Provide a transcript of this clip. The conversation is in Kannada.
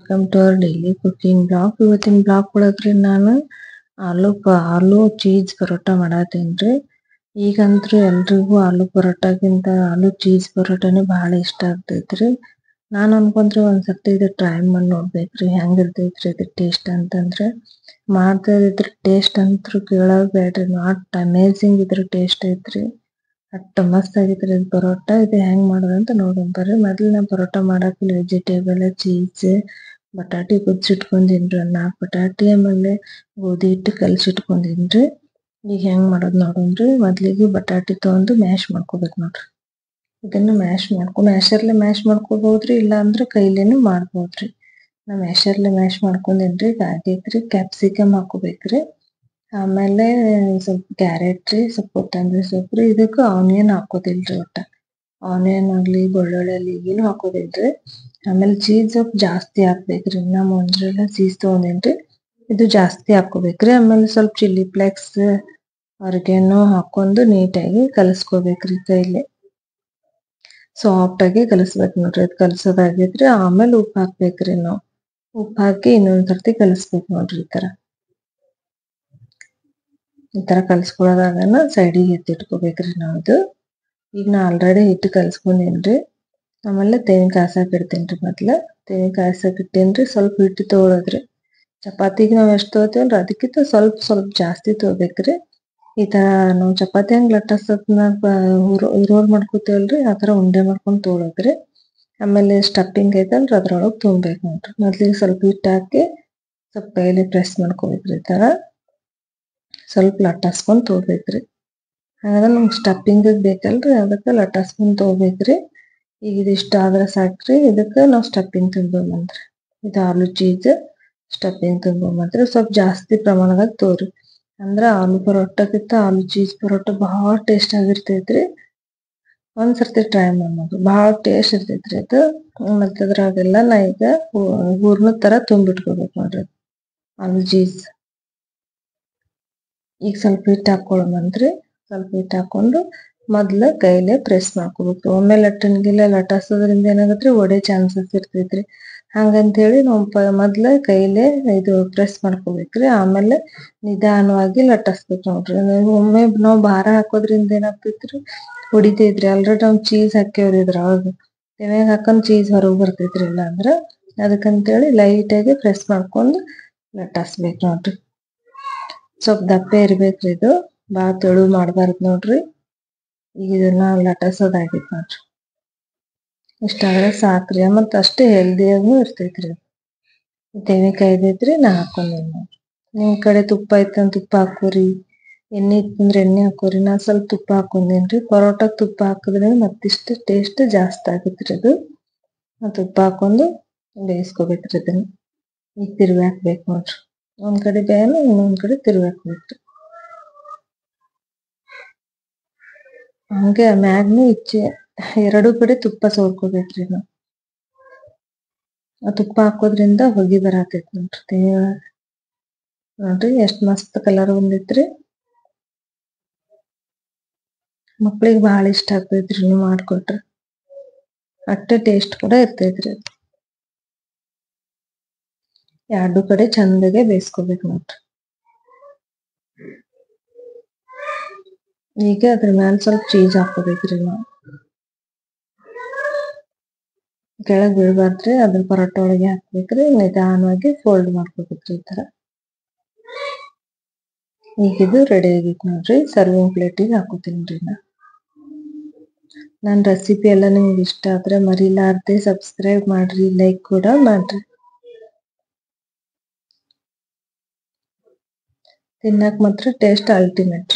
Welcome to our daily cooking blog. ಇವತ್ತಿನ ಬ್ಲಾಗ್ ಒಳಗ್ರಿ ನಾನು ಆಲೂ ಚೀಸ್ ಪರೋಟ ಮಾಡತ್ತೇನ್ರಿ. ಈಗಂತೂ ಎಲ್ರಿಗೂ ಆಲೂ ಪರೋಟಕ್ಕಿಂತ ಆಲೂ ಚೀಸ್ ಪರೋಟನೇ ಬಹಳ ಇಷ್ಟ ಆಗ್ತೈತ್ರಿ. ನಾನು ಅನ್ಕೊಂಡ್ರೆ ಒಂದ್ಸರ್ತಿ ಇದು ಟ್ರೈ ಮಾಡಿ ನೋಡ್ಬೇಕ್ರಿ, ಹೆಂಗಿರ್ತೈತ್ರಿ ಇದು ಟೇಸ್ಟ್ ಅಂತಂದ್ರೆ. ಮಾಡ್ತಾ ಇದ್ರ ಟೇಸ್ಟ್ ಅಂತೂ ಕೇಳೋದ್ ಬೇಡ್ರಿ, ನಾಟ್ ಅಮೇಝಿಂಗ್ ಇದ್ರ ಟೇಸ್ಟ್ ಐತ್ರಿ. ಅಟ್ಟ ಮಸ್ತ್ ಆಗೈತ್ರಿ ಇದು ಪರೋಟ. ಇದು ಹೆಂಗ್ ಮಾಡೋದಂತ ನೋಡೋಣ ಬರ್ರಿ. ಮೊದ್ಲು ನಾ ಪರೋಟ ಮಾಡಕ್ ವೆಜಿಟೇಬಲ್, ಚೀಸ್, ಬಟಾಟಿ ಕುದಿಸಿಟ್ಕೊಂಡಿನ್ರಿ. 4 ಬಟಾಟಿ ಆಮೇಲೆ ಗೋಧಿ ಹಿಟ್ಟು ಕಲಸಿಟ್ಕೊಂಡಿನ್ರಿ. ಈಗ ಹೆಂಗ್ ಮಾಡೋದ್ ನೋಡೋಣ್ರಿ. ಮೊದ್ಲಿಗೆ ಬಟಾಟಿ ತಗೊಂಡು ಮ್ಯಾಶ್ ಮಾಡ್ಕೋಬೇಕು ನೋಡ್ರಿ. ಇದನ್ನ ಮ್ಯಾಶರ್ಲೆ ಮ್ಯಾಶ್ ಮಾಡ್ಕೋಬಹುದ್ರಿ, ಇಲ್ಲ ಅಂದ್ರೆ ಕೈಲೇನು ಮಾಡ್ಬೋದ್ರಿ. ನಾ ಮ್ಯಾಶರ್ಲೆ ಮ್ಯಾಶ್ ಮಾಡ್ಕೊಂಡಿನ್ರಿ. ಆಗೈತ್ರಿ. ಕ್ಯಾಪ್ಸಿಕಮ್ ಹಾಕೋಬೇಕ್ರಿ, ಆಮೇಲೆ ಸ್ವಲ್ಪ ಕ್ಯಾರೆಟ್ ರೀ, ಸ್ವಲ್ಪ ಕೊತ್ತಂಬರಿ ಸೊಪ್ಪು ರೀ. ಇದಕ್ಕೆ ಆನಿಯನ್ ಹಾಕೋದಿಲ್ರಿ. ಒಟ್ಟ ಆನಿಯನ್ ಆಗ್ಲಿ ಬೆಳ್ಳುಳ್ಳಿ ಆಗ್ಲಿ ಏನು ಹಾಕೋದಿಲ್ರಿ. ಆಮೇಲೆ ಚೀಸ್ ಸ್ವಲ್ಪ ಜಾಸ್ತಿ ಹಾಕ್ಬೇಕ್ರಿ. ನಾ ಮೊಂಜರೆಲ್ಲಾ ಚೀಸ್ ತಗೊಂಡೇನ್ರಿ, ಇದು ಜಾಸ್ತಿ ಹಾಕೋಬೇಕ್ರಿ. ಆಮೇಲೆ ಸ್ವಲ್ಪ ಚಿಲ್ಲಿ ಫ್ಲೇಕ್ಸ್, ಆರಿಗ್ಯಾನೋ ಹಾಕೊಂಡು ನೀಟಾಗಿ ಕಲಸ್ಕೋಬೇಕ್ರಿ. ಕೈಲಿ ಸಾಫ್ಟ್ ಆಗಿ ಕಲಸ್ಬೇಕು ನೋಡ್ರಿ. ಅದು ಕಲಸೋದಾಗೈತ್ರಿ. ಆಮೇಲೆ ಉಪ್ಪು ಹಾಕ್ಬೇಕ್ರಿ. ನಾವು ಉಪ್ಪು ಹಾಕಿ ಇನ್ನೊಂದ್ಸರ್ತಿ ಕಲಸ್ಬೇಕು ನೋಡ್ರಿ. ಈ ತರ ಕಲ್ಸ್ಕೊಳ್ಳೋದಾಗನ ಸೈಡಿಗೆ ಎತ್ತಿಟ್ಕೋಬೇಕ್ರಿ ನಾವು. ಇದು ಈಗ ನಾ ಆಲ್ರೆಡಿ ಹಿಟ್ಟು ಕಲ್ಸ್ಕೊಂಡೇನ್ರಿ. ಆಮೇಲೆ ತೆಂಗಿನ ಕಾಸಕ್ ಇಡ್ತೇನ್ರಿ. ತೆಂಗಿನ ಕಾಸಕ್ ಇಟ್ಟೇನ್ರಿ. ಸ್ವಲ್ಪ ಹಿಟ್ಟು ತಗೊಳದ್ರಿ. ಚಪಾತಿಗೆ ನಾವ್ ಎಷ್ಟು ತಗೋತೇವಲ್ರಿ ಅದಕ್ಕಿಂತ ಸ್ವಲ್ಪ ಜಾಸ್ತಿ ತಗೋಬೇಕ್ರಿ. ಈ ತರ ನಾವು ಚಪಾತಿ ಹಂಗ್ ಲಟ್ಟಸತ್ನಾಗ ರೋಲ್ ಮಾಡ್ಕೋತೇವಲ್ರಿ, ಆ ತರ ಉಂಡೆ ಮಾಡ್ಕೊಂಡ್ ತಗೊಳದ್ರಿ. ಆಮೇಲೆ ಸ್ಟಫಿಂಗ್ ಐತಲ್ರಿ ಅದ್ರೊಳಗ್ ತುಂಬ್ಬೇಕು ನೋಡ್ರಿ. ಮೊದ್ಲಿಗೆ ಸ್ವಲ್ಪ ಹಿಟ್ಟು ಹಾಕಿ ಸ್ವಲ್ಪ ಕೈಲಿ ಪ್ರೆಸ್ ಮಾಡ್ಕೋಬೇಕ್ರಿ. ಈ ತರ ಸ್ವಲ್ಪ ಲಟ್ಟಸ್ಕೊಂಡ್ ತಗೋಬೇಕ್ರಿ. ಹಾಗಾದ್ರೆ ನಮ್ಗೆ ಸ್ಟಫಿಂಗ್ ಬೇಕಲ್ರಿ, ಅದಕ್ಕೆ ಲಟ್ಟಸ್ಕೊಂಡ್ ತಗೋಬೇಕ್ರಿ. ಈಗ ಇದಿಷ್ಟ ಆದ್ರೆ ಸಾಕ್ರಿ. ಇದಕ್ಕೆ ನಾವು ಸ್ಟಫಿಂಗ್ ತುಂಬೋಮಂತ್ರಿ. ಇದು ಆಲೂ ಚೀಸ್ ಸ್ಟಫಿಂಗ್ ತುಂಬೋಮಂತ್ರಿ. ಸ್ವಲ್ಪ ಜಾಸ್ತಿ ಪ್ರಮಾಣದಾಗ ತೋರಿ, ಅಂದ್ರ ಆಲೂ ಪರೋಟಕ್ಕಿಂತ ಆಲೂ ಚೀಸ್ ಪರೋಟ ಬಹಳ ಟೇಸ್ಟ್ ಆಗಿರ್ತೈತ್ರಿ. ಒಂದ್ಸರ್ತಿ ಟ್ರೈ ಮಾಡೋದು, ಬಹಳ ಟೇಸ್ಟ್ ಇರ್ತೈತ್ರಿ ಅದು. ಮತ್ತೆ ಅದ್ರಾಗೆಲ್ಲ ನಾ ಈಗ ಹೂರ್ಣದ ತರ ತುಂಬಿಟ್ಕೋಬೇಕು ನೋಡ್ರಿ ಆಲೂ ಚೀಸ್. ಈಗ ಸ್ವಲ್ಪ ಹಿಟ್ಟು ಹಾಕೊಳ್ಳೋಮಂತ್ರಿ. ಸ್ವಲ್ಪ ಹಿಟ್ಟು ಹಾಕೊಂಡು ಮೊದ್ಲು ಕೈಲೇ ಪ್ರೆಸ್ ಮಾಡ್ಕೋಬೇಕು. ಒಮ್ಮೆ ಲಟ್ಟಸೋದ್ರಿಂದ ಏನಾಗತ್ರಿ, ಒಡೆ ಚಾನ್ಸಸ್ ಇರ್ತೈತ್ರಿ. ಹಂಗಂತ ಹೇಳಿ ನಾವು ಮೊದ್ಲ ಕೈಲೇ ಇದು ಪ್ರೆಸ್ ಮಾಡ್ಕೋಬೇಕ್ರಿ. ಆಮೇಲೆ ನಿಧಾನವಾಗಿ ಲಟ್ಟಸ್ಬೇಕು ನೋಡ್ರಿ. ಒಮ್ಮೆ ನಾವು ಭಾರ ಹಾಕೋದ್ರಿಂದ ಏನಾಗ್ತೈತ್ರಿ, ಹೊಡಿತೈತ್ರಿ. ಆಲ್ರೆಡಿ ನಾವು ಚೀಸ್ ಹಾಕ್ಯವ್ರಿ ಇದ್ರೊಳಗ. ತೆವ್ಯಾಗ ಹಾಕೊಂಡ್ ಚೀಸ್ ಹೊರಗ್ ಬರ್ತೈತ್ರಿ. ಇಲ್ಲ ಅಂದ್ರ ಅದಕ್ಕಂತೇಳಿ ಲೈಟ್ ಆಗಿ ಪ್ರೆಸ್ ಮಾಡ್ಕೊಂಡು ಲಟ್ಟಸ್ಬೇಕು ನೋಡ್ರಿ. ಸ್ವಲ್ಪ ದಪ್ಪ ಇರ್ಬೇಕ್ರಿ ಇದು, ಬಾಳ ತೆಳು ಮಾಡ್ಬಾರ್ದು ನೋಡ್ರಿ. ಈಗ ಇದನ್ನ ಲಟ್ಟಸೋದಾಗೈತ್ ನೋಡ್ರಿ. ಇಷ್ಟಾದ್ರೆ ಸಾಕ್ರಿ. ಮತ್ತ ಅಷ್ಟೇ ಹೆಲ್ದಿಯಾಗೂ ಇರ್ತೈತ್ರಿ. ತೆಂಗಿನಕಾಯಿ ಐತ್ರಿ, ನಾ ಹಾಕೊಂಡೇನಿ ನೋಡ್ರಿ. ನಿಮ್ ಕಡೆ ತುಪ್ಪ ಐತಂದ್ರ ತುಪ್ಪ ಹಾಕೋರಿ, ಎಣ್ಣೆ ಇತ್ತಂದ್ರ ಎಣ್ಣೆ ಹಾಕೋರಿ. ನಾ ಸ್ವಲ್ಪ ತುಪ್ಪ ಹಾಕೊಂಡೇನ್ರಿ. ಪರೋಟಕ್ ತುಪ್ಪ ಹಾಕಿದ್ರೆ ಮತ್ತಿಷ್ಟು ಟೇಸ್ಟ್ ಜಾಸ್ತಿ ಆಗತ್ರಿ ಅದು. ತುಪ್ಪ ಹಾಕೊಂಡು ಬೇಯಿಸ್ಕೋಬೇಕ್ರಿ ಇದನ್ನ. ಈಗ ತಿರ್ವಿ ಹಾಕ್ಬೇಕು ನೋಡ್ರಿ. ಒಂದ್ ಕಡೆ ಬೇಯನ ಇನ್ನೊಂದ್ ಕಡೆ ತಿರ್ವಿ ಹಾಕ್ಬೇಕ್ರಿ. ಹಂಗೆ ಮ್ಯಾಗ್ನು ಇಚ್ಚೆ ಎರಡೂ ಕಡೆ ತುಪ್ಪ ಸವರ್ಕೋಬೇಕ್ರಿ ನಾವು. ಆ ತುಪ್ಪ ಹಾಕೋದ್ರಿಂದ ಹೊಗಿ ಬರಾತೈತಿ ನೋಡ್ರಿ. ನೋಡ್ರಿ ಎಷ್ಟ್ ಮಸ್ತ್ ಕಲರ್ ಬಂದೈತ್ರಿ. ಮಕ್ಳಿಗೆ ಬಹಳ ಇಷ್ಟ ಆಗ್ತೈತ್ರಿ ನೀವು ಮಾಡ್ಕೊಟ್ರ. ಅಷ್ಟೇ ಟೇಸ್ಟ್ ಕೂಡ ಇರ್ತೈತ್ರಿ. ಎರಡು ಕಡೆ ಚಂದಗೆ ಬೇಯಿಸ್ಕೋಬೇಕು ನೋಡ್ರಿ. ಈಗ ಅದ್ರ ಮ್ಯಾಲ ಸ್ವಲ್ಪ ಚೀಸ್ ಹಾಕೋಬೇಕ್ರಿ ನಾವು. ಕೆಳಗ್ ಬೀಳ್ಬಾರ್ದ್ರಿ, ಅದ್ರ ಪರೋಟ ಒಳಗೆ ಹಾಕ್ಬೇಕ್ರಿ. ನಿಧಾನವಾಗಿ ಫೋಲ್ಡ್ ಮಾಡ್ಕೋಬೇಕ್ರಿ ಈ ತರ. ಈಗ ಇದು ರೆಡಿ ಆಗೈತಿ ನೋಡ್ರಿ. ಸರ್ವಿಂಗ್ ಪ್ಲೇಟಿಗೆ ಹಾಕೋತೀನ್ರಿ ನಾ. ನನ್ನ ರೆಸಿಪಿ ಎಲ್ಲ ನಿಮ್ಗೆ ಇಷ್ಟ ಆದ್ರೆ ಮರಿಲಾರ್ದೆ ಸಬ್ಸ್ಕ್ರೈಬ್ ಮಾಡ್ರಿ, ಲೈಕ್ ಕೂಡ ಮಾಡ್ರಿ. ತಿನ್ನಕ್ ಮಾತ್ರ ಟೇಸ್ಟ್ ಅಲ್ಟಿಮೇಟ್.